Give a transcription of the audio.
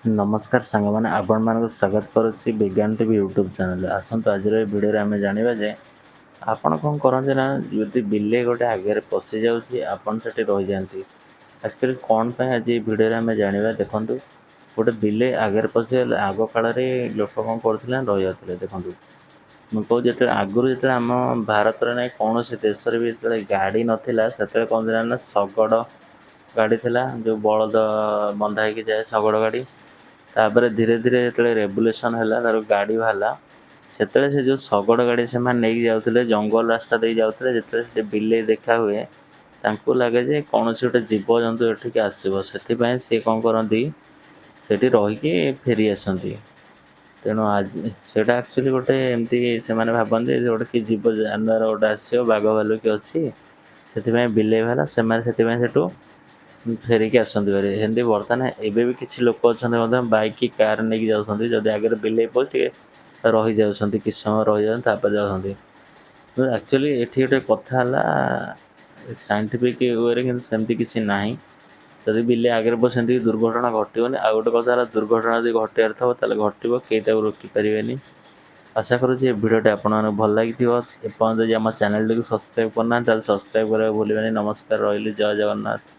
नमस्कार सांग मैंने आपण मान स्वागत करुच्ची विज्ञान टीवी यूट्यूब चैनल। आसतु आज भिडियो आम जाना जे आपड़ कौन करते ना जदि बिले गोटे आगे पशि जाऊँगी आपड़ से रही जाती। एक्चुअली कौन पर आज भिडियो आम जाना देखूँ गोटे बिले आगे पशिगले आग काल लोक कौन करते रही जाते देखूँ मुझे कहूँ जो आगुरी जो आम भारत में ना कौन सी देश भी जो गाड़ी नाला से कौन ना शगड़ गाड़ी थिला जो बलद बंधा हो जाए शगड़ गाड़ी तापर धीरे धीरे जो रेवुलेसन है तार गाड़ी बाहर से जो शगड़ गाड़ी से नहीं जाते जंगल रास्ता दे जाते जिते बिले देखा हुए तांको लगे जे कौन सी गोटे जीवजंतु एठिक आसो से सी कौन करती से रहीकि फेरी आसती। तेणु आज से एक्चुअली गोटे एमती से भावती गोटे कि जीव जानवर गोटे आसो बाघ भालू कि अच्छी से बिले बाला से फेरिकी आसती भाई सेमती बर्तमान एवं भी किसी लोक अच्छा बाइक कि कार नहीं जाती जब आगे बिले पड़े रही जाती किस समय रही जाती एक्चुअली ये गोटे कथा साइंटिफिक वे कि सेमती किसी ना जदि बिले आगे बस दुर्घटना घटोनी आ गोटे कथा दुर्घटना जब घटार थो घटो कई रोकिपारे। आशा करुँचे भिडियोटी आपको भल लगी एपर्तन जब आम चैनल टी सब्सक्राइब करना सब्सक्राइब करा भूलें। नमस्कार रही जय जगन्नाथ।